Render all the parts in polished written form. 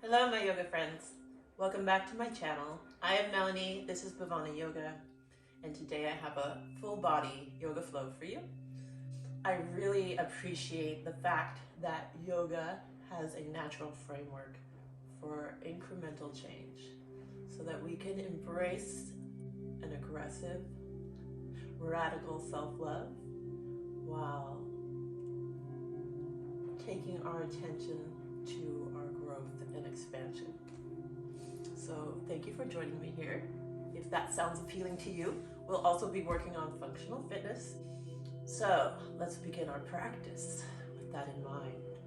Hello my yoga friends, welcome back to my channel. I am Melanie, this is Bhavana Yoga, and today I have a full body yoga flow for you. I really appreciate the fact that yoga has a natural framework for incremental change so that we can embrace an aggressive, radical self-love while taking our attention to our growth and expansion. So thank you for joining me here. If that sounds appealing to you, we'll also be working on functional fitness. So let's begin our practice with that in mind.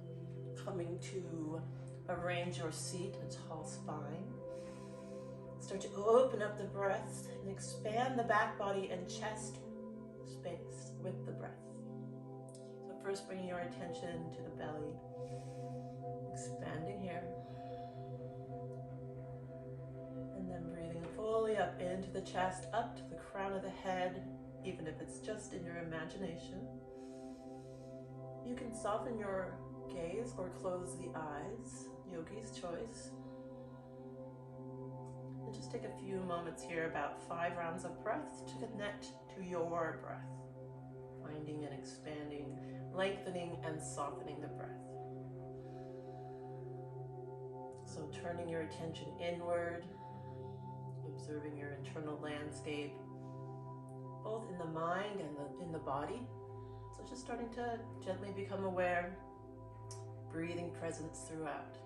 Coming to arrange your seat, a tall spine. Start to open up the breath and expand the back body and chest space with the breath. So first bringing your attention to the belly, expanding here. And then breathing fully up into the chest, up to the crown of the head, even if it's just in your imagination. You can soften your gaze or close the eyes, yogi's choice. And just take a few moments here, about 5 rounds of breath, to connect to your breath. Finding and expanding, lengthening and softening the breath. So turning your attention inward, observing your internal landscape, both in the mind and in the body. So just starting to gently become aware, breathing presence throughout.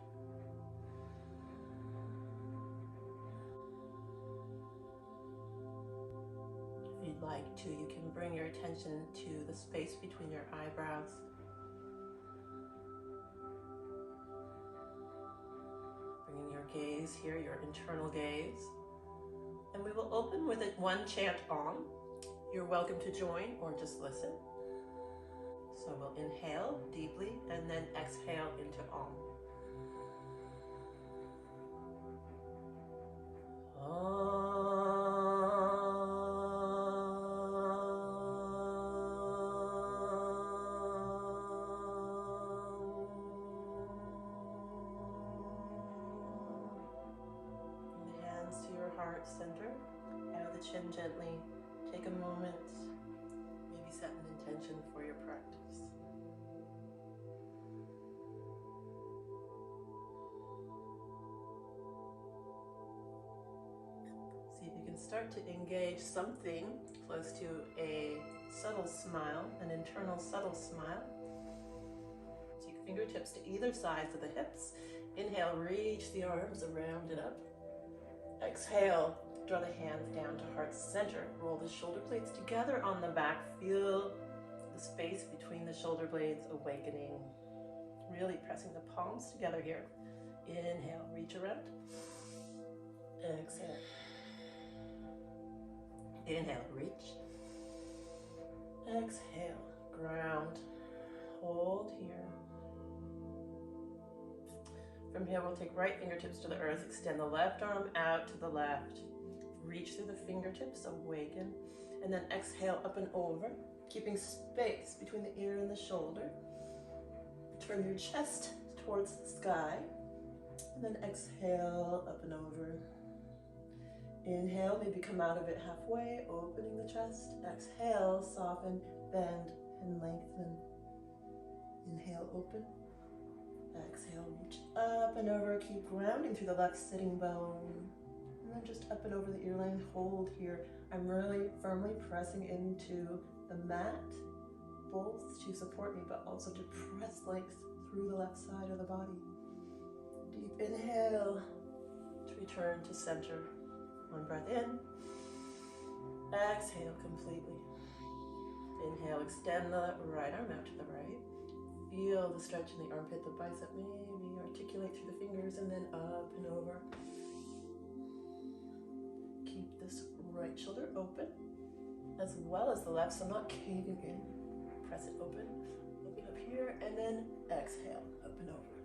If you'd like to, you can bring your attention to the space between your eyebrows. Bringing your gaze here, your internal gaze. And we will open with one chant Om. You're welcome to join or just listen. So we'll inhale deeply and then exhale into Om. Heart center, out of the chin gently. Take a moment, maybe set an intention for your practice. See if you can start to engage something close to a subtle smile, an internal subtle smile. Take fingertips to either sides of the hips. Inhale, reach the arms around and up. Exhale, draw the hands down to heart center. Roll the shoulder blades together on the back. Feel the space between the shoulder blades awakening. Really pressing the palms together here. Inhale, reach around. Exhale. Inhale, reach. Exhale, ground. Hold here. From here, we'll take right fingertips to the earth, extend the left arm out to the left. Reach through the fingertips, awaken, and then exhale up and over, keeping space between the ear and the shoulder. Turn your chest towards the sky, and then exhale up and over. Inhale, maybe come out of it halfway, opening the chest. Exhale, soften, bend, and lengthen. Inhale, open. Exhale, reach up and over, keep grounding through the left sitting bone. And then just up and over the ear line, hold here. I'm really firmly pressing into the mat, both to support me, but also to press length through the left side of the body. Deep inhale to return to center. One breath in. Exhale completely. Inhale, extend the right arm out to the right. Feel the stretch in the armpit, the bicep, maybe articulate through the fingers and then up and over. Keep this right shoulder open as well as the left, so I'm not caving in. Press it open, open up here, and then exhale, up and over.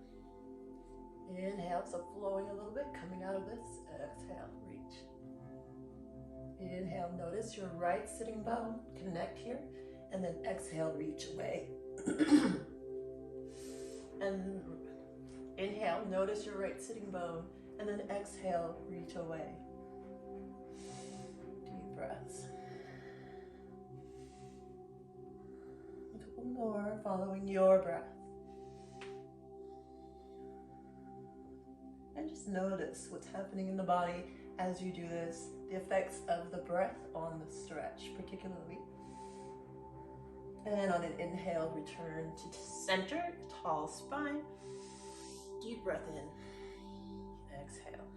Inhale, so flowing a little bit, coming out of this, exhale, reach. Inhale, notice your right sitting bone, connect here, and then exhale, reach away. And Inhale, notice your right sitting bone, and then exhale, reach away. Deep breaths. A couple more, following your breath. And just notice what's happening in the body as you do this, the effects of the breath on the stretch, particularly. And on an inhale, return to center, tall spine. Deep breath in. Exhale.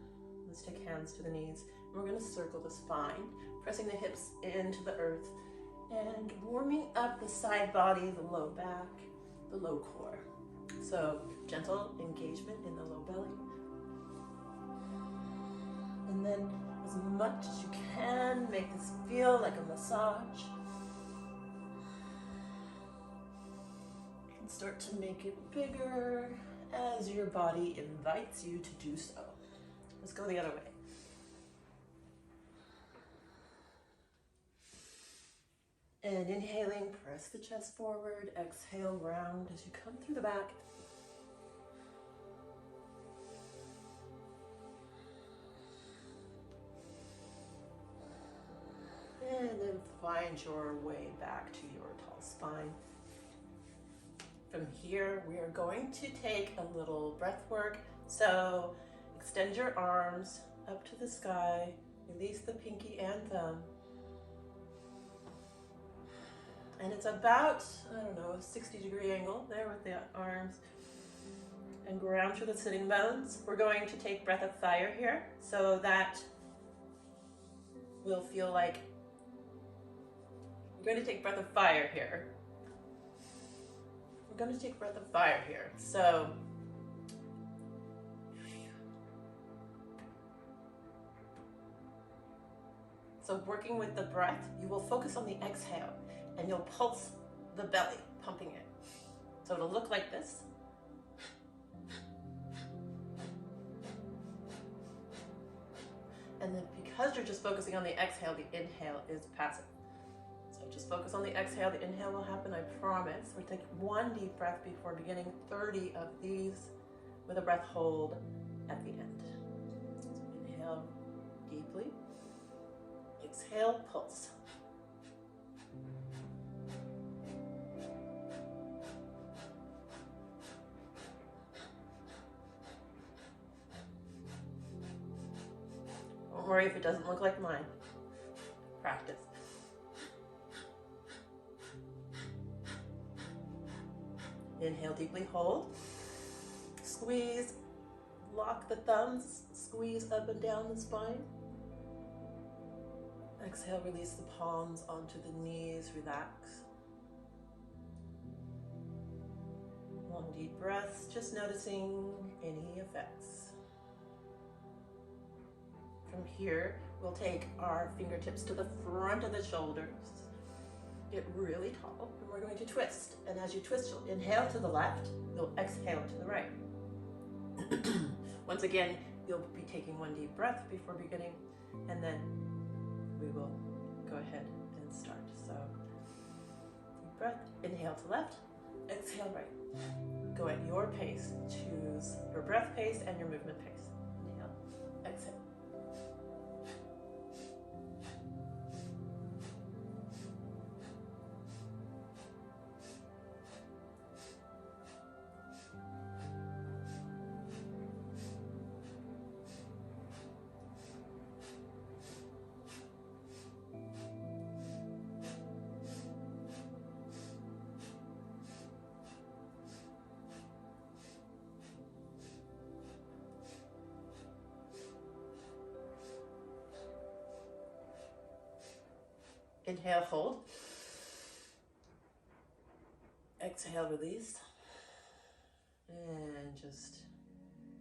Let's take hands to the knees. And we're going to circle the spine, pressing the hips into the earth and warming up the side body, the low back, the low core. So gentle engagement in the low belly. And then as much as you can, make this feel like a massage. And start to make it bigger as your body invites you to do so. Let's go the other way. And inhaling, press the chest forward. Exhale, round as you come through the back. And then find your way back to your tall spine. From here, we are going to take a little breath work. So extend your arms up to the sky, release the pinky and thumb. And it's about, I don't know, a 60-degree angle there with the arms. And ground through the sitting bones. We're going to take breath of fire here, so that will feel like, we're going to take breath of fire here. We're going to take breath of fire here. So working with the breath, you will focus on the exhale and you'll pulse the belly, pumping it. So it'll look like this. And then because you're just focusing on the exhale, the inhale is passive. So just focus on the exhale, the inhale will happen, I promise. We'll take one deep breath before beginning, 30 of these with a breath hold at the end. So inhale deeply, exhale, pulse. Don't worry if it doesn't look like mine. Practice. Inhale deeply, hold. Squeeze, lock the thumbs, squeeze up and down the spine. Exhale, release the palms onto the knees, relax. Long deep breaths, just noticing any effects. From here, we'll take our fingertips to the front of the shoulders. Get really tall, and we're going to twist. And as you twist, you'll inhale to the left, you'll exhale to the right. Once again, you'll be taking one deep breath before beginning, and then we will go ahead and start. So, deep breath, inhale to left, exhale right. Go at your pace, choose your breath pace and your movement pace. Inhale, exhale. Inhale, hold. Exhale, release. And just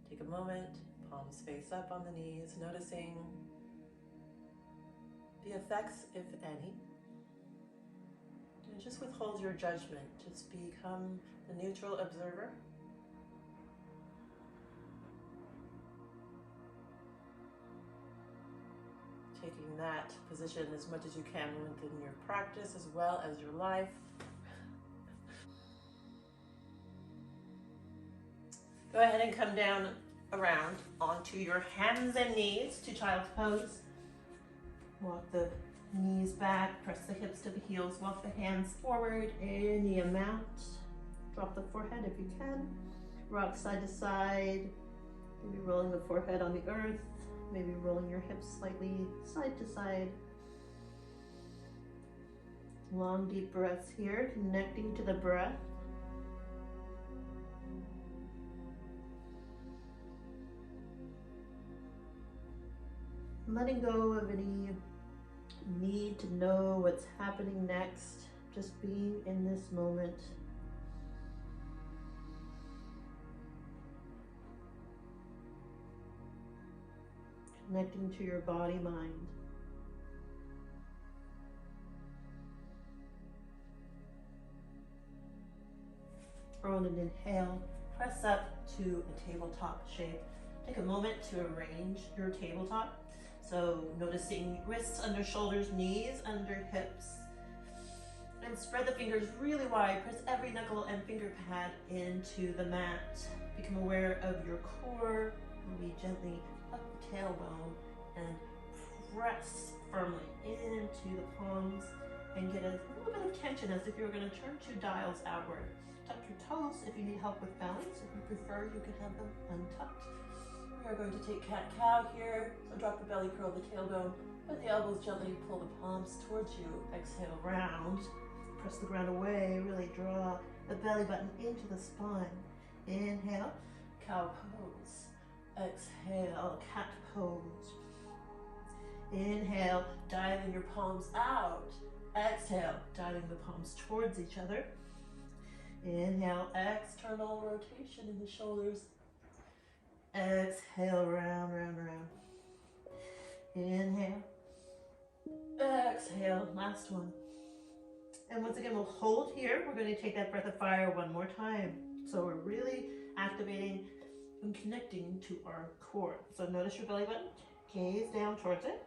take a moment, palms face up on the knees, noticing the effects, if any. And just withhold your judgment. Just become the neutral observer. Taking that position as much as you can within your practice as well as your life. Go ahead and come down around onto your hands and knees to child's pose. Walk the knees back, press the hips to the heels, walk the hands forward any amount. Drop the forehead if you can. Rock side to side, maybe rolling the forehead on the earth, maybe rolling your hips slightly side to side. Long deep breaths here, connecting to the breath. Letting go of any need to know what's happening next, just being in this moment. Connecting to your body, mind. On an inhale, press up to a tabletop shape. Take a moment to arrange your tabletop. So noticing wrists under shoulders, knees under hips. And spread the fingers really wide. Press every knuckle and finger pad into the mat. Become aware of your core. Maybe gently up the tailbone and press firmly into the palms and get a little bit of tension as if you're going to turn 2 dials outward. Tuck your toes if you need help with balance. If you prefer, you can have them untucked. We are going to take cat-cow here. So drop the belly, curl the tailbone. With the elbows gently pull the palms towards you. Exhale, round. Press the ground away. Really draw the belly button into the spine. Inhale, cow pose. Exhale, cat pose. Inhale, dialing your palms out. Exhale, dialing the palms towards each other. Inhale, external rotation in the shoulders. Exhale, round, round, round. Inhale. Exhale, last one. And once again, we'll hold here. We're going to take that breath of fire one more time. So we're really activating and connecting to our core. So notice your belly button, gaze down towards it.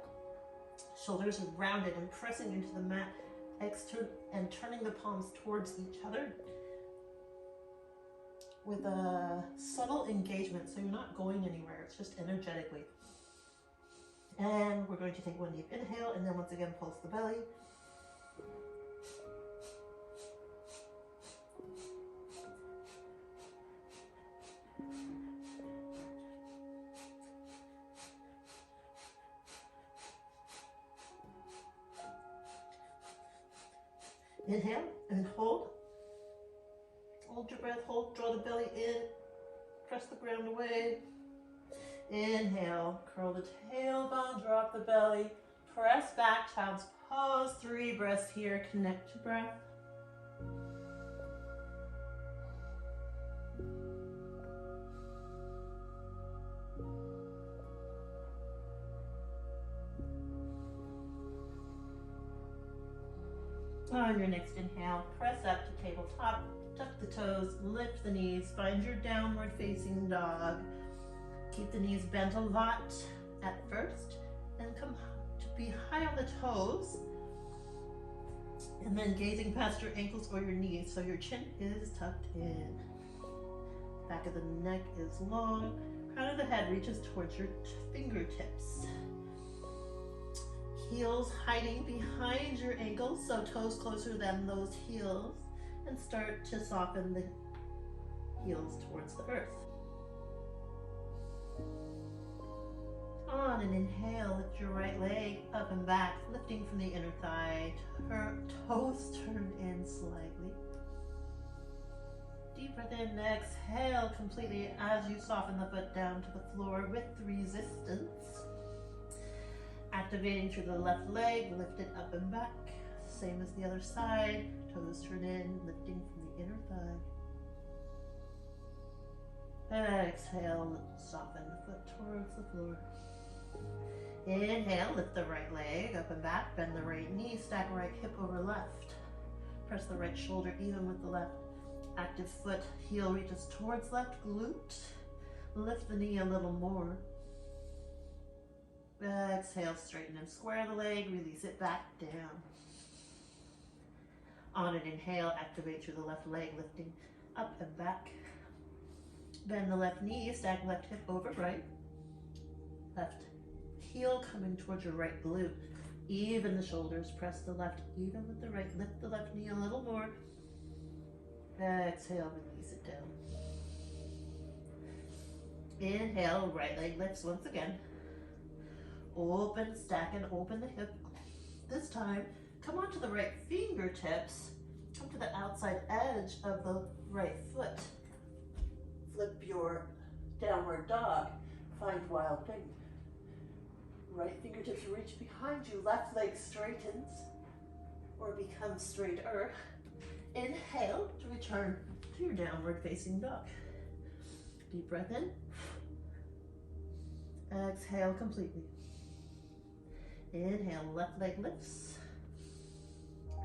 Shoulders are rounded and pressing into the mat, and turning the palms towards each other with a subtle engagement, so you're not going anywhere, it's just energetically. And we're going to take one deep inhale, and then once again pulse the belly. Inhale and hold. Hold your breath, hold, draw the belly in, press the ground away. Inhale, curl the tailbone, drop the belly, press back, child's pose. 3 breaths here, connect to breath. On your next inhale, press up to tabletop, tuck the toes, lift the knees, find your downward facing dog. Keep the knees bent a lot at first, and come to be high on the toes, and then gazing past your ankles or your knees so your chin is tucked in. Back of the neck is long, crown of the head reaches towards your fingertips. Heels hiding behind your ankles, so toes closer than those heels, and start to soften the heels towards the earth. On an inhale, lift your right leg up and back, lifting from the inner thigh, toes turned in slightly. Deep breath in, exhale completely as you soften the foot down to the floor with resistance. Activating through the left leg, lift it up and back. Same as the other side, toes turn in, lifting from the inner thigh. Exhale, soften the foot towards the floor. Inhale, lift the right leg up and back, bend the right knee, stack right hip over left. Press the right shoulder even with the left. Active foot, heel reaches towards left glute. Lift the knee a little more. Exhale, straighten and square the leg, release it back down. On an inhale, activate through the left leg, lifting up and back. Bend the left knee, stack left hip over right. Left heel coming towards your right glute. Even the shoulders, press the left even with the right. Lift the left knee a little more. Exhale, release it down. Inhale, right leg lifts once again. Open, stack and open the hip. This time, come onto the right fingertips. Come to the outside edge of the right foot. Flip your downward dog. Find wild thing. Right fingertips reach behind you. Left leg straightens or becomes straighter. Inhale to return to your downward facing dog. Deep breath in. Exhale completely. Inhale, left leg lifts.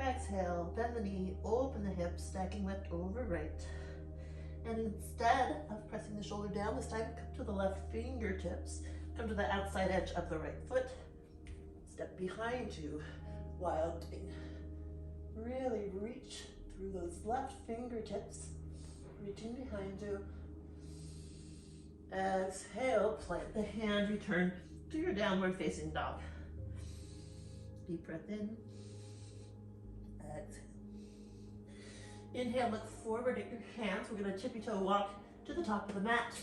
Exhale, bend the knee, open the hips, stacking left over right. And instead of pressing the shoulder down, this time come to the left fingertips. Come to the outside edge of the right foot. Step behind you, wild thing. Really reach through those left fingertips, reaching behind you. Exhale, plant the hand, return to your downward facing dog. Deep breath in. Exhale. Inhale, look forward at your hands. We're going to tippy toe walk to the top of the mat.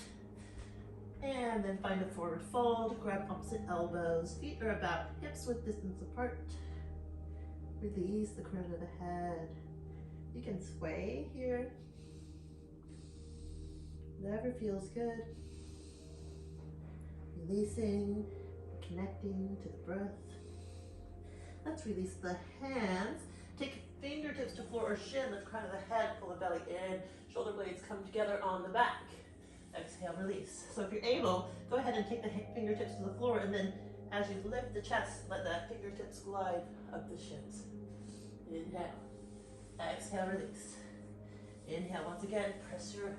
And then find a forward fold. Grab opposite elbows. Feet are about hips width distance apart. Release the crown of the head. You can sway here. Whatever feels good. Releasing, connecting to the breath. Let's release the hands. Take fingertips to floor or shin, lift crown of the head, pull the belly in. Shoulder blades come together on the back. Exhale, release. So if you're able, go ahead and take the fingertips to the floor, and then as you lift the chest, let the fingertips glide up the shins. Inhale. Exhale, release. Inhale, once again, press your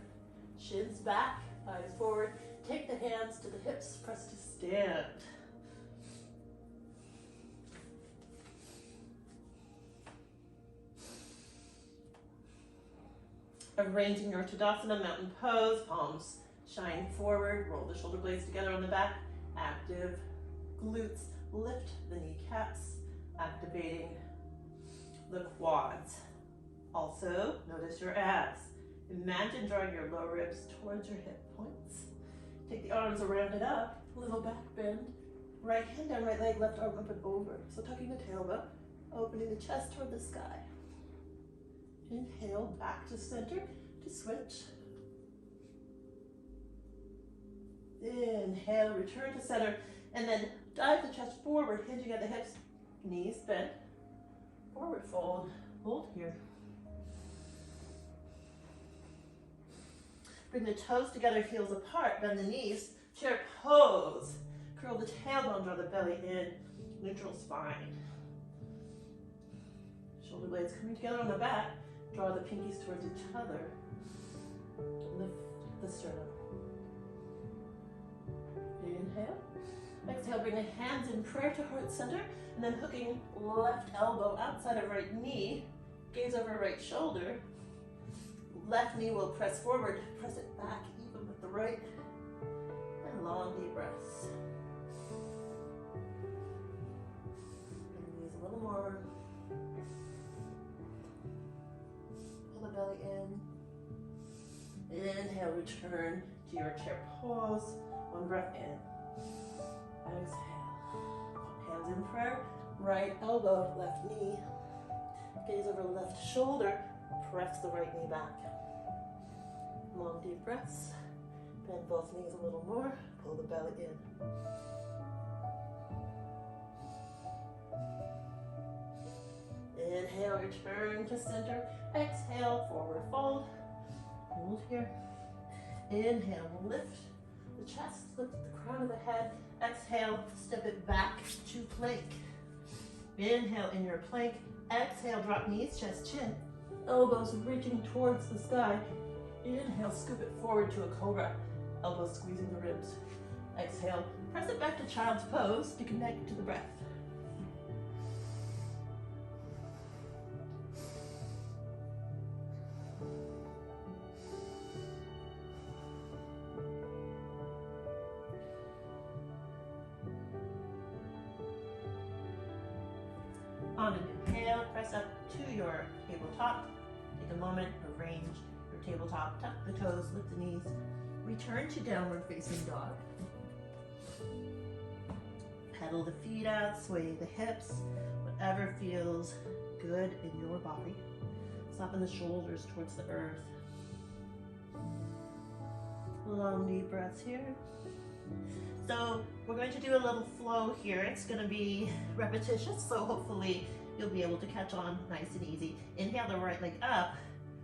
shins back, thighs forward. Take the hands to the hips, press to stand. Arranging your Tadasana mountain pose, palms shine forward, roll the shoulder blades together on the back, active glutes, lift the kneecaps, activating the quads. Also, notice your abs. Imagine drawing your lower ribs towards your hip points. Take the arms around it up, little back bend, right hand down, right leg, left arm up and over. So tucking the tailbone, opening the chest toward the sky. Inhale, back to center to switch. Inhale, return to center, and then dive the chest forward, hinging at the hips, knees bent, forward fold, hold here. Bring the toes together, heels apart, bend the knees, chair pose. Curl the tailbone, draw the belly in, neutral spine. Shoulder blades coming together on the back. Draw the pinkies towards each other. Lift the sternum. Inhale. Exhale, bring the hands in prayer to heart center, and then hooking left elbow outside of right knee, gaze over right shoulder. Left knee will press forward, press it back even with the right, and long deep breaths. And knees a little more. Pull the belly in. Inhale, return to your chair pose. One breath in. Exhale. Hands in prayer. Right elbow, left knee. Gaze over left shoulder. Press the right knee back. Long deep breaths. Bend both knees a little more. Pull the belly in. Inhale, return to center. Exhale, forward fold. Hold here. Inhale, lift the chest, lift the crown of the head. Exhale, step it back to plank. Inhale in your plank. Exhale, drop knees, chest, chin. Elbows reaching towards the sky. Inhale, scoop it forward to a cobra. Elbows squeezing the ribs. Exhale, press it back to child's pose to connect to the breath. press up to your tabletop. Take a moment, arrange your tabletop, tuck the toes, lift the knees, return to downward facing dog. Pedal the feet out, sway the hips, whatever feels good in your body. Soften the shoulders towards the earth. Long deep breaths here. So we're going to do a little flow here. It's going to be repetitious, so hopefully you'll be able to catch on nice and easy. Inhale the right leg up,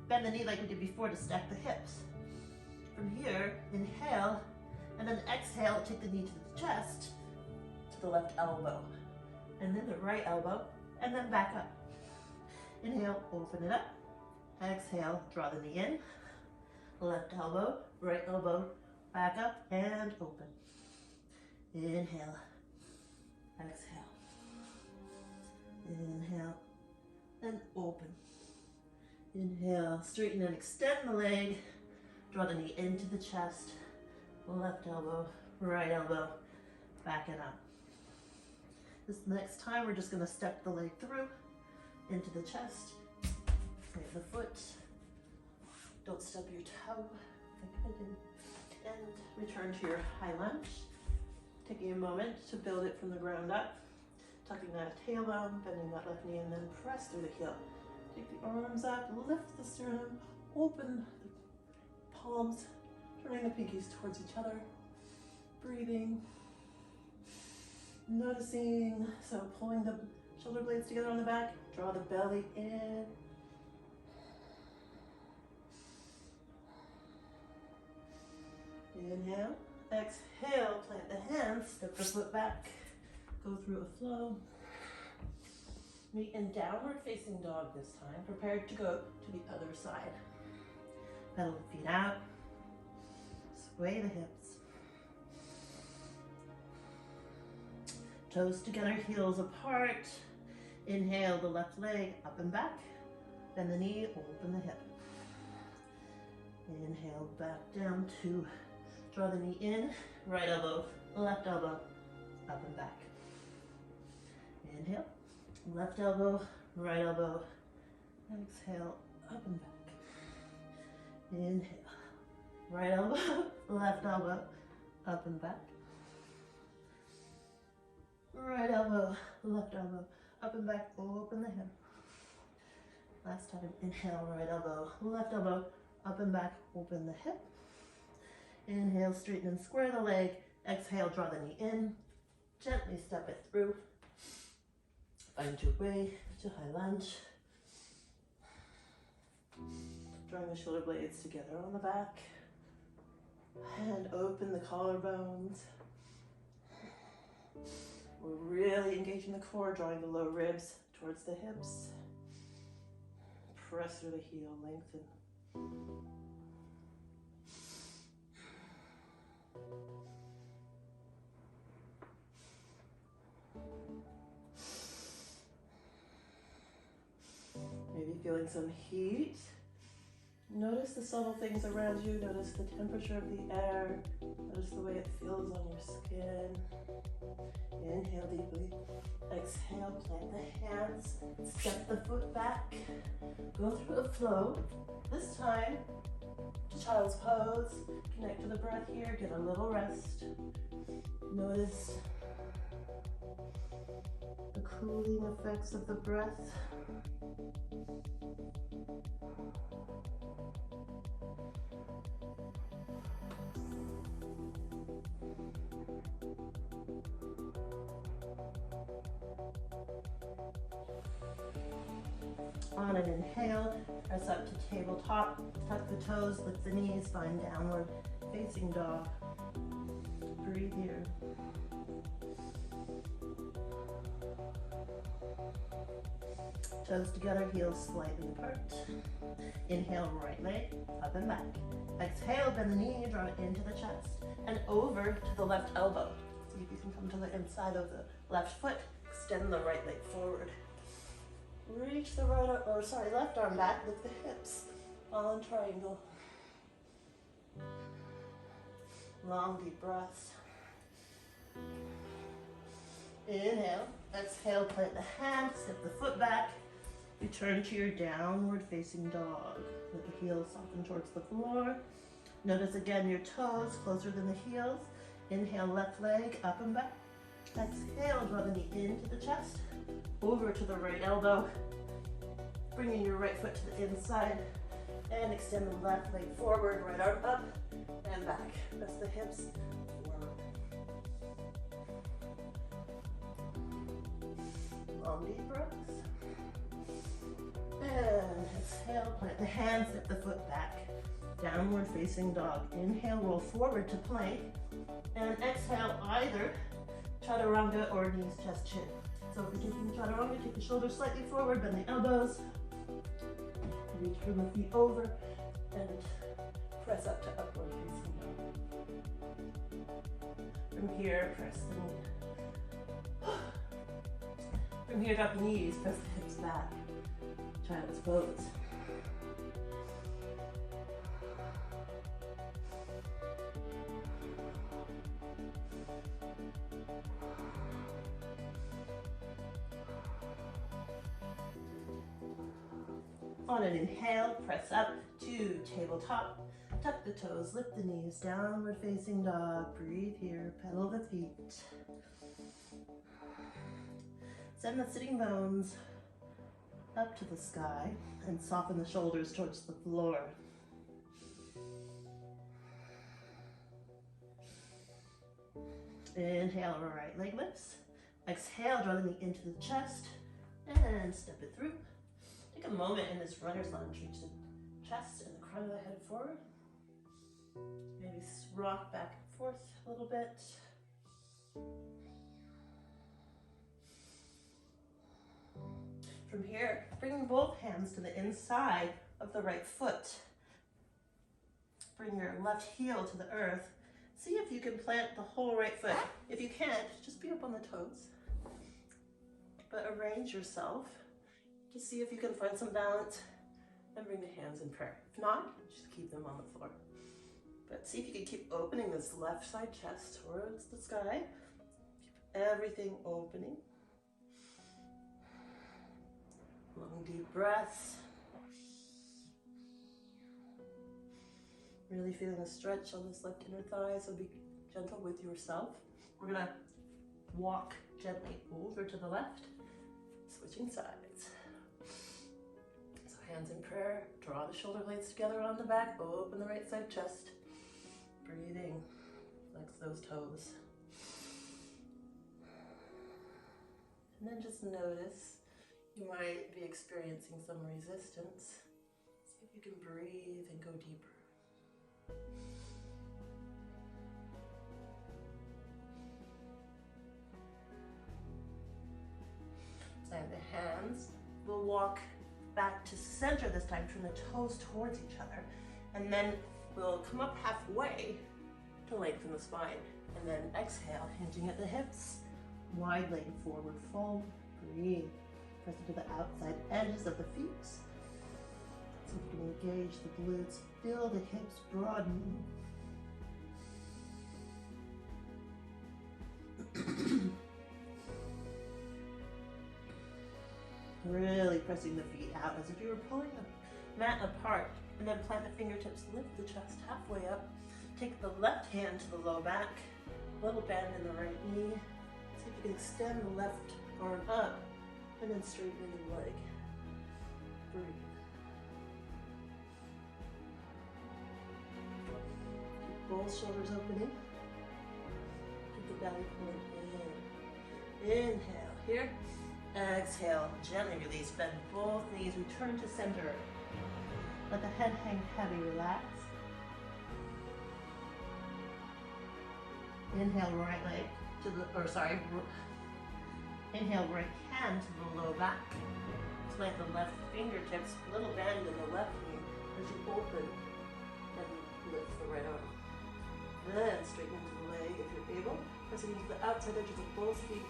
bend the knee like we did before to stack the hips. From here, inhale, and then exhale, take the knee to the chest, to the left elbow, and then the right elbow, and then back up. Inhale, open it up. Exhale, draw the knee in. Left elbow, right elbow, back up and open. Inhale, exhale. Inhale, and open. Inhale, straighten and extend the leg. Draw the knee into the chest. Left elbow, right elbow, back and up. This next time, we're just gonna step the leg through into the chest. Save the foot. Don't stub your toe, like I did. And return to your high lunge. Taking a moment to build it from the ground up. Tucking that tailbone, bending that left knee, and then press through the heel. Take the arms up, lift the sternum, open the palms, turning the pinkies towards each other. Breathing. Noticing, so pulling the shoulder blades together on the back, draw the belly in. Inhale, exhale, plant the hands, step the foot back, go through a flow. Meet in downward facing dog this time, prepared to go to the other side. Pedal the feet out, sway the hips. Toes together, heels apart. Inhale the left leg up and back. Bend the knee, open the hip. Inhale back down to draw the knee in, right elbow, left elbow, up and back. Inhale, left elbow, right elbow, exhale, up and back. Inhale, right elbow, left elbow, up and back. Right elbow, left elbow, up and back, open the hip. Last time, inhale, right elbow, left elbow, up and back, open the hip. Inhale, straighten and square the leg. Exhale, draw the knee in. Gently step it through. Find your way to high lunge. Drawing the shoulder blades together on the back. And open the collarbones. We're really engaging the core, drawing the low ribs towards the hips. Press through the heel, lengthen. Maybe feeling some heat. Notice the subtle things around you. Notice the temperature of the air. Notice the way it feels on your skin. Inhale deeply. Exhale, plant the hands. Step the foot back. Go through a flow. This time, child's pose. Connect to the breath here. Get a little rest. Notice the cooling effects of the breath. On an inhale, press up to tabletop, tuck the toes, lift the knees, find downward facing dog. Breathe here. Toes together, heels slightly apart. Inhale, right leg, up and back. Exhale, bend the knee, draw it into the chest, and over to the left elbow. See if you can come to the inside of the left foot. Extend the right leg forward. Reach the left arm back, lift the hips. All in triangle. Long deep breaths. Inhale, exhale, plant the hand, step the foot back. Return to your downward facing dog. Let the heels soften towards the floor. Notice again your toes closer than the heels. Inhale, left leg up and back. Exhale, draw the knee into the chest. Over to the right elbow. Bringing your right foot to the inside. And extend the left leg forward, right arm up and back. Press the hips forward. Long deep breaths. And exhale, plant the hands, step the foot back. Downward facing dog. Inhale, roll forward to plank. And exhale, either chaturanga or knees, chest, chin. So if you're taking chaturanga, take the shoulders slightly forward, bend the elbows. Reach from the feet over and press up to upward facing dog. From here, press the knee. From here, drop the knees, press the hips back. Child's pose. On an inhale, press up to tabletop. Tuck the toes, lift the knees, downward facing dog. Breathe here, pedal the feet. Send the sitting bones up to the sky and soften the shoulders towards the floor. Inhale, right leg lifts. Exhale, draw the knee into the chest and step it through. Take a moment in this runner's lunge, reach the chest and the crown of the head forward. Maybe rock back and forth a little bit. From here, bring both hands to the inside of the right foot. Bring your left heel to the earth. See if you can plant the whole right foot. If you can't, just be up on the toes. But arrange yourself. Just see if you can find some balance and bring the hands in prayer. If not, just keep them on the floor. But see if you can keep opening this left side chest towards the sky. Keep everything opening. Long deep breaths. Really feeling a stretch on this left inner thigh, so be gentle with yourself. We're gonna walk gently over to the left, switching sides. So hands in prayer, draw the shoulder blades together on the back, open the right side chest. Breathing, flex those toes. And then just notice you might be experiencing some resistance. See if you can breathe and go deeper. And the hands will walk back to center this time, turn the toes towards each other, and then we'll come up halfway to lengthen the spine. And then exhale, hinging at the hips, wide leg forward fold, breathe. Press into the outside edges of the feet. So you can engage the glutes, feel the hips broaden. Really pressing the feet out as if you were pulling the mat apart. And then plant the fingertips, lift the chest halfway up. Take the left hand to the low back, a little bend in the right knee. See if you can extend the left arm up and then straighten the leg. Breathe. Keep both shoulders opening. Keep the belly point in. Inhale here. Exhale, gently release, bend both knees, return to center. Let the head hang heavy, relax. Inhale, right leg to the, inhale, right hand to the low back. Plant the left fingertips, a little bend in the left knee as you open and lift the right arm. Then straighten into the leg if you're able, pressing into the outside edges of both feet.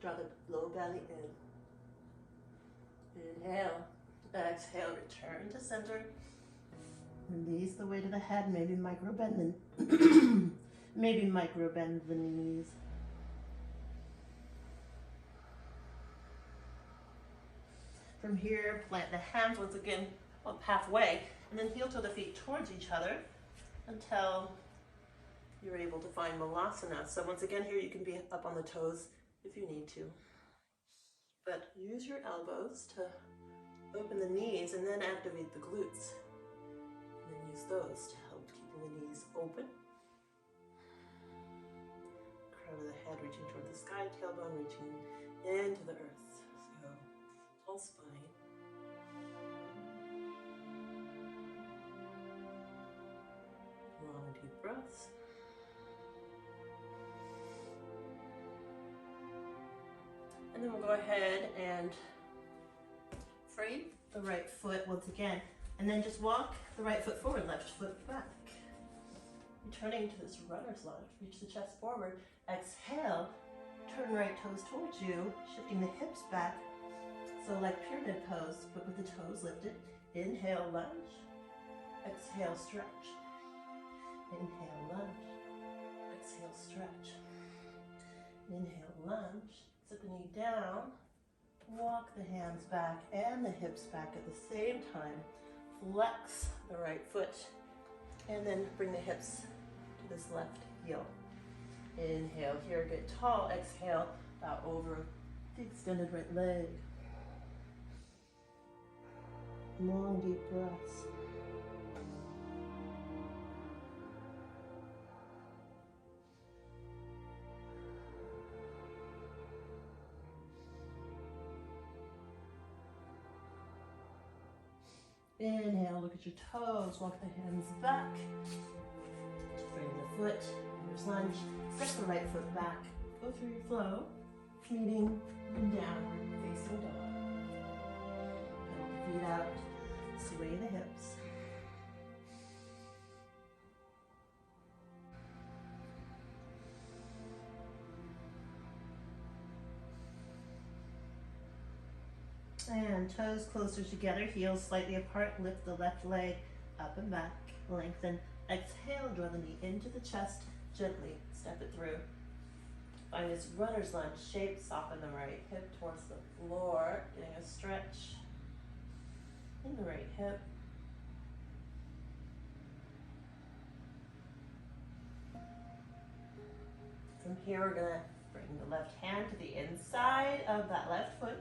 Draw the low belly in. Inhale, exhale, return to center. Release the weight of the head, maybe micro bend the knees. From here, plant the hands once again up halfway, and then heel toe the feet towards each other until you're able to find Malasana. So once again here, you can be up on the toes if you need to. But use your elbows to open the knees and then activate the glutes. And then use those to help keeping the knees open. Crown of the head reaching toward the sky, tailbone reaching into the earth. So, tall spine. Long deep breaths. And then we'll go ahead and frame the right foot once again. And then just walk the right foot forward, left foot back. Returning to this runner's lunge, reach the chest forward. Exhale, turn right toes towards you, shifting the hips back. So like pyramid pose, but with the toes lifted. Inhale, lunge. Exhale, stretch. Inhale, lunge. Exhale, stretch. Inhale, lunge. Sit the knee down. Walk the hands back and the hips back at the same time. Flex the right foot. And then bring the hips to this left heel. Inhale here, get tall. Exhale, bow over the extended right leg. Long, deep breaths. Inhale, look at your toes, walk the hands back. Bring the foot, reverse lunge, step the right foot back. Go through your flow, meeting and down, facing dog. Pedal the feet out, sway the hips. And toes closer together, heels slightly apart, lift the left leg up and back, lengthen. Exhale, draw the knee into the chest, gently step it through. Find this runner's lunge shape, soften the right hip towards the floor, getting a stretch in the right hip. From here, we're gonna bring the left hand to the inside of that left foot.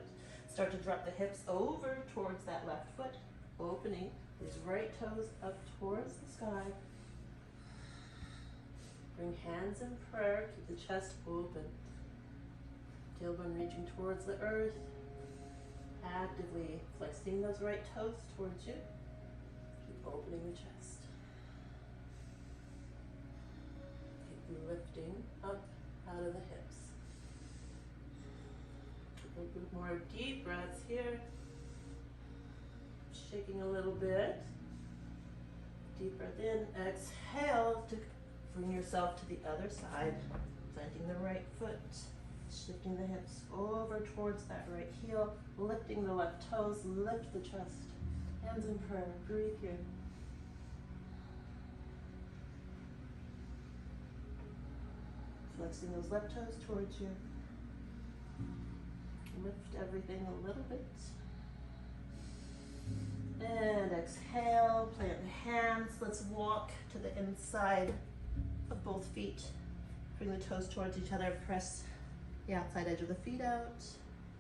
Start to drop the hips over towards that left foot, opening these right toes up towards the sky. Bring hands in prayer, keep the chest open. Tailbone reaching towards the earth. Actively flexing those right toes towards you. Keep opening the chest. Keep lifting up out of the hips. A little bit more deep breaths here. Shaking a little bit. Deep breath in. Exhale to bring yourself to the other side. Planting the right foot. Shifting the hips over towards that right heel. Lifting the left toes. Lift the chest. Hands in prayer. Breathe here. Flexing those left toes towards you. Lift everything a little bit. And exhale, plant the hands. Let's walk to the inside of both feet. Bring the toes towards each other. Press the outside edge of the feet out.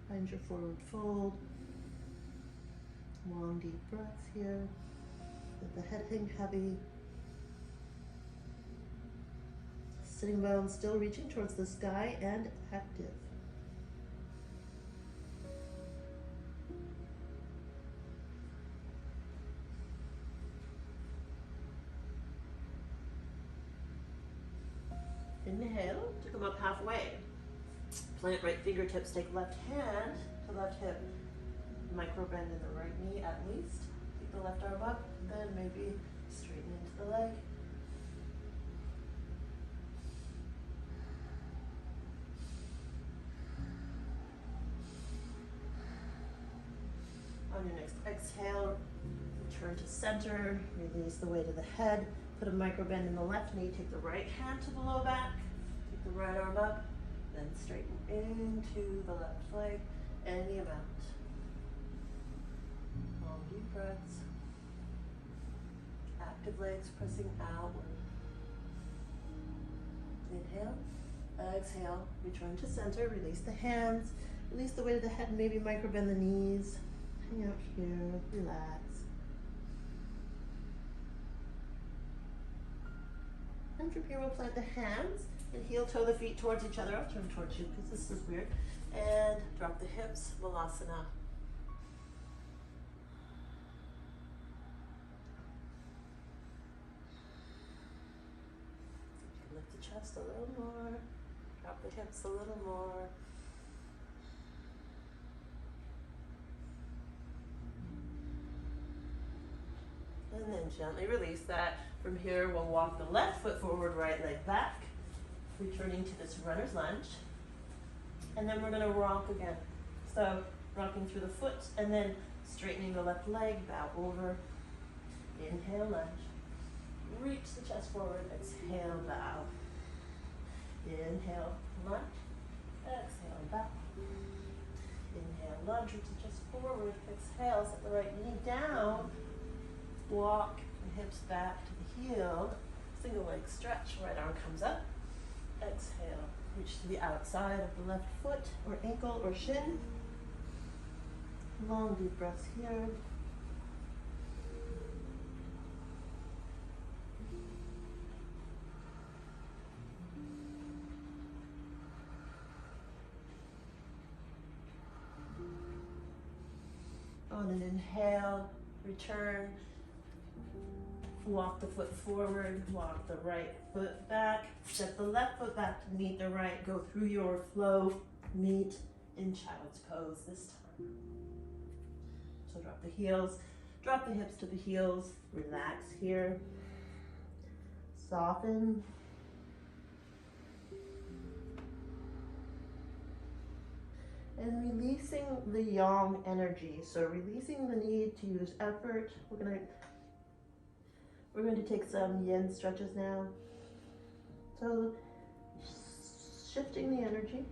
Find your forward fold. Long, deep breaths here. Let the head hang heavy. Sitting bones still reaching towards the sky and active. Inhale to come up halfway. Plant right fingertips, take left hand to left hip. Micro bend in the right knee at least. Keep the left arm up, then maybe straighten into the leg. On your next exhale, return to center, release the weight of the head. Put a micro bend in the left knee, take the right hand to the low back, take the right arm up, then straighten into the left leg, any amount. breaths. Active legs pressing outward. Inhale. Exhale. Return to center. Release the hands. Release the weight of the head. Maybe micro bend the knees. Hang out here. Relax. And from here we'll plant the hands and heel toe the feet towards each other. I'll turn towards you because this is weird. And drop the hips. Malasana. Lift the chest a little more. Drop the hips a little more. And then gently release that. From here, we'll walk the left foot forward, right leg back, returning to this runner's lunge. And then we're gonna rock again. So rocking through the foot and then straightening the left leg, bow over. Inhale, lunge. Reach the chest forward, exhale, bow. Inhale, lunge. Exhale, bow. Inhale, lunge, reach the chest forward. Exhale, set the right knee down. Walk the hips back to the heel. Single leg stretch, right arm comes up. Exhale, reach to the outside of the left foot or ankle or shin. Long deep breaths here. On an inhale, return. Walk the foot forward, walk the right foot back, step the left foot back to meet the right, go through your flow, meet in child's pose this time. So drop the heels, drop the hips to the heels, relax here, soften. And releasing the yang energy, so releasing the need to use effort. We're going to take some yin stretches now. So shifting the energy.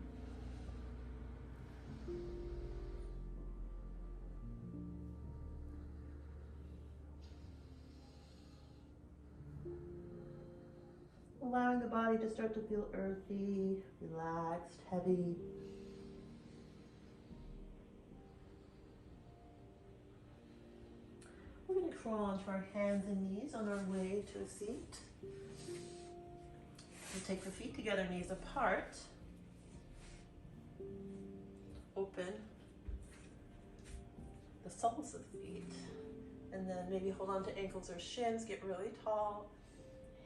Allowing the body to start to feel earthy, relaxed, heavy. We're going to crawl onto our hands and knees on our way to a seat. We'll take the feet together, knees apart. Open the soles of the feet. And then maybe hold on to ankles or shins, get really tall.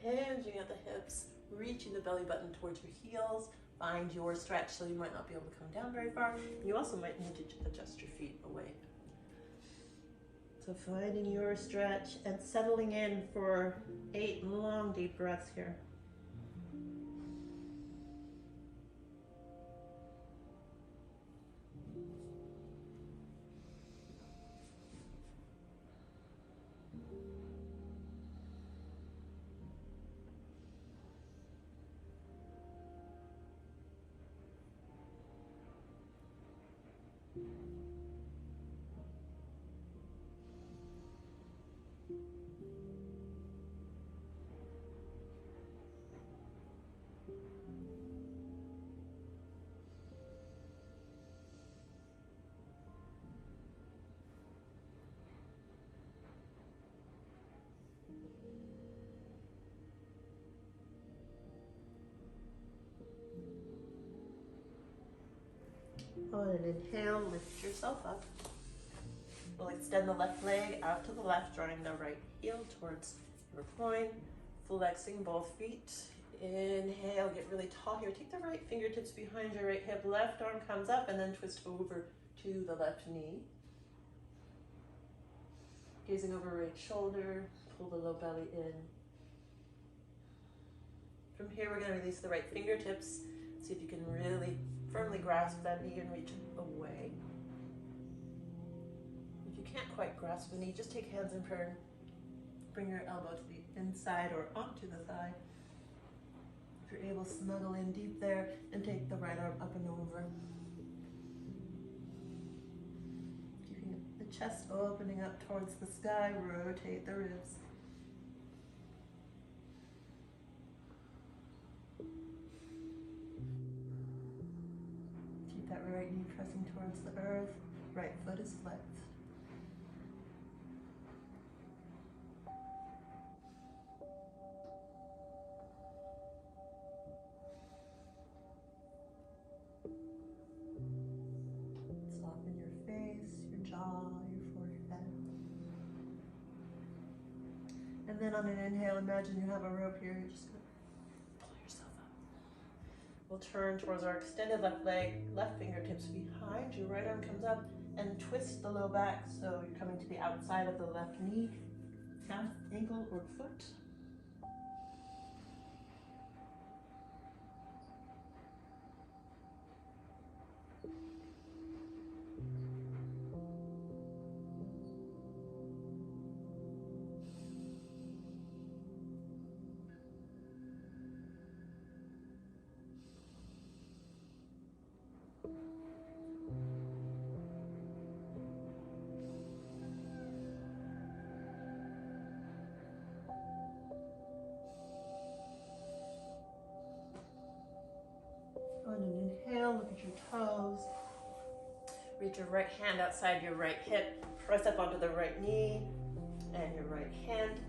Hinging at the hips, reaching the belly button towards your heels. Find your stretch, so you might not be able to come down very far. You also might need to adjust your feet away. So finding your stretch and settling in for 8 long deep breaths here. On an inhale, lift yourself up. We'll extend the left leg out to the left, drawing the right heel towards your groin, flexing both feet. Inhale, get really tall here. Take the right fingertips behind your right hip, left arm comes up, and then twist over to the left knee. Gazing over right shoulder, pull the low belly in. From here, we're going to release the right fingertips. See if you can really firmly grasp that knee and reach away. If you can't quite grasp the knee, just take hands in prayer. Bring your elbow to the inside or onto the thigh. If you're able, snuggle in deep there and take the right arm up and over. Keeping the chest opening up towards the sky, rotate the ribs. Keep that right knee pressing towards the earth, right foot is flexed. Soften your face, your jaw, your forehead. And then on an inhale, imagine you have a rope here. You're just going to pull yourself up. We'll turn towards our extended left leg, left fingertips behind you, right arm comes up, and twist the low back. So you're coming to the outside of the left knee, calf, ankle, or foot. On an inhale, look at your toes. Reach your right hand outside your right hip. Press up onto the right knee and your right hand.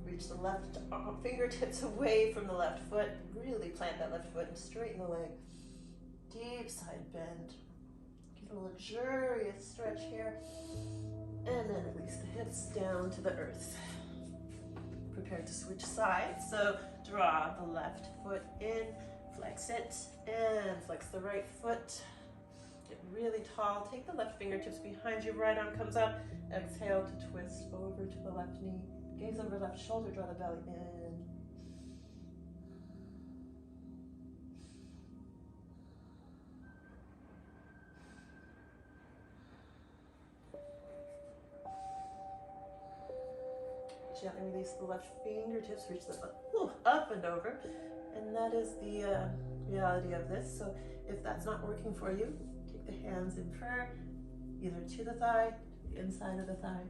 Reach the left fingertips away from the left foot. Really plant that left foot and straighten the leg. Deep side bend. Get a luxurious stretch here. And then release the hips down to the earth. Prepare to switch sides. So draw the left foot in. Flex it and flex the right foot. Get really tall. Take the left fingertips behind you. Right arm comes up. Exhale to twist over to the left knee. Gaze over left shoulder. Draw the belly in. Gently release the left fingertips. Reach the up and over. And that is the reality of this. So if that's not working for you, take the hands in prayer, either to the thigh, the inside of the thigh,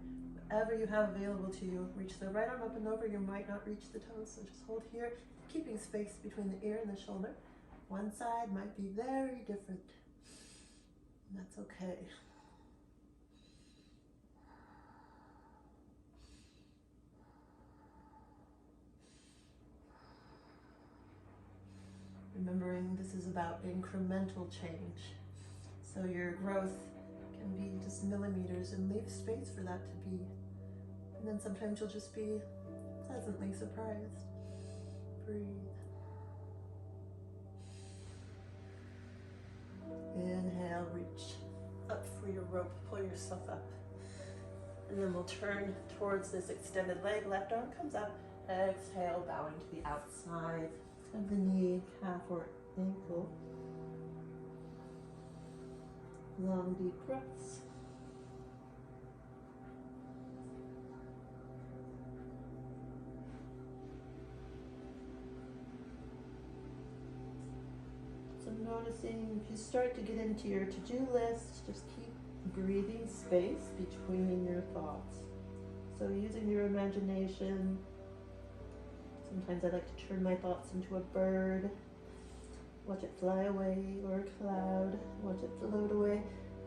whatever you have available to you. Reach the right arm up and over. You might not reach the toes, so just hold here, keeping space between the ear and the shoulder. One side might be very different, and that's okay. Remembering this is about incremental change. So your growth can be just millimeters, and leave space for that to be. And then sometimes you'll just be pleasantly surprised. Breathe. Inhale, reach up for your rope, pull yourself up. And then we'll turn towards this extended leg, left arm comes up. Exhale, bowing to the outside of the knee, calf, or ankle. Long, deep breaths. So noticing if you start to get into your to-do list, just keep breathing space between your thoughts. So using your imagination. Sometimes I like to turn my thoughts into a bird, watch it fly away, or a cloud, watch it float away.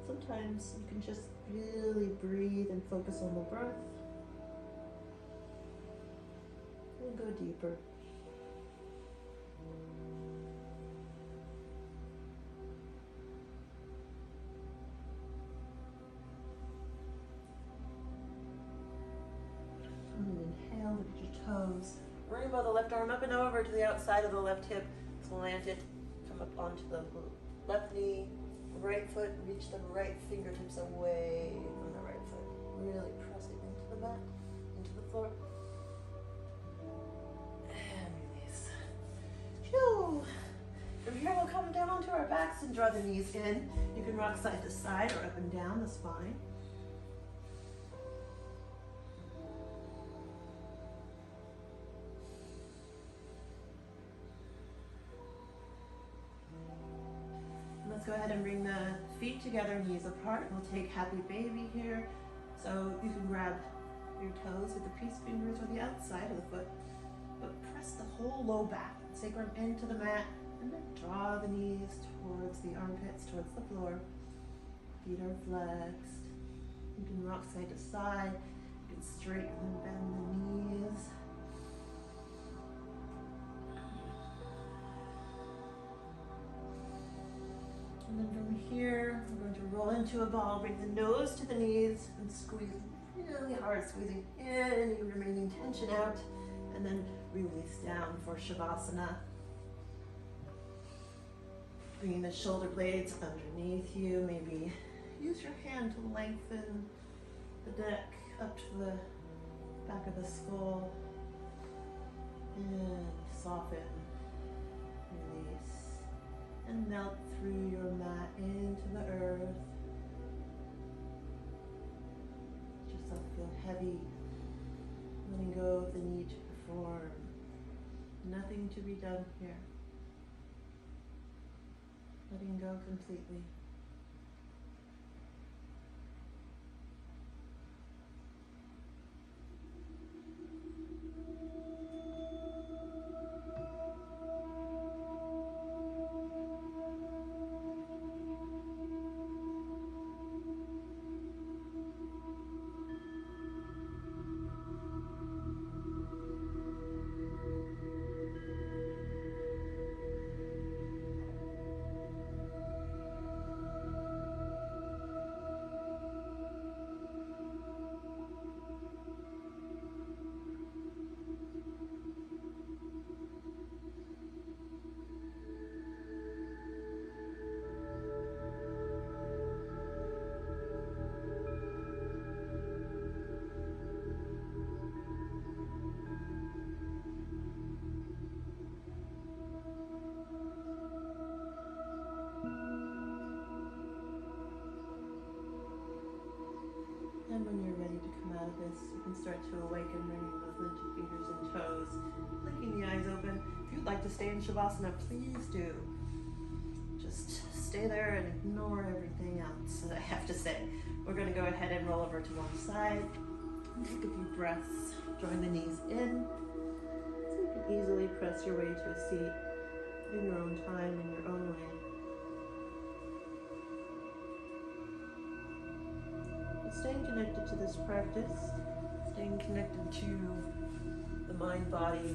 Sometimes you can just really breathe and focus on the breath, and go deeper. And inhale, look at your toes. Rainbow the left arm up and over to the outside of the left hip. Plant it. Come up onto the left knee. Right foot. Reach the right fingertips away from the right foot. Really press it into the mat, into the floor. And release. Phew. From here we'll come down onto our backs and draw the knees in. You can rock side to side or up and down the spine. Let's go ahead and bring the feet together, knees apart. We'll take happy baby here. So you can grab your toes with the peace fingers or the outside of the foot, but press the whole low back, sacrum into the mat, and then draw the knees towards the armpits, towards the floor. Feet are flexed. You can rock side to side. You can straighten and bend the knees. And then from here, we're going to roll into a ball. Bring the nose to the knees and squeeze really hard, squeezing any remaining tension out. And then release down for Shavasana. Bringing the shoulder blades underneath you. Maybe use your hand to lengthen the neck up to the back of the skull. And soften, release, and melt through your mat into the earth. Let yourself feel heavy, letting go of the need to perform. Nothing to be done here. Letting go completely. And when you're ready to come out of this, you can start to awaken, bringing movement to fingers and toes, blinking the eyes open. If you'd like to stay in Shavasana, please do. Just stay there and ignore everything else that I have to say. We're going to go ahead and roll over to one side and take a few breaths. Join the knees in so you can easily press your way to a seat in your own time, in your own way. Staying connected to this practice, staying connected to the mind, body,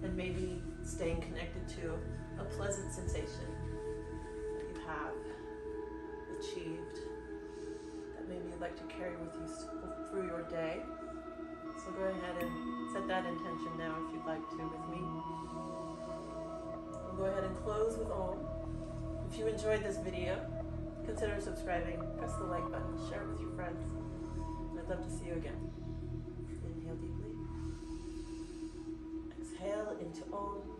and maybe staying connected to a pleasant sensation that you have achieved that maybe you'd like to carry with you through your day. So go ahead and set that intention now if you'd like to with me. We'll go ahead and close with Om. If you enjoyed this video, consider subscribing, press the like button, share it with your friends, and I'd love to see you again. Inhale deeply. Exhale into Om.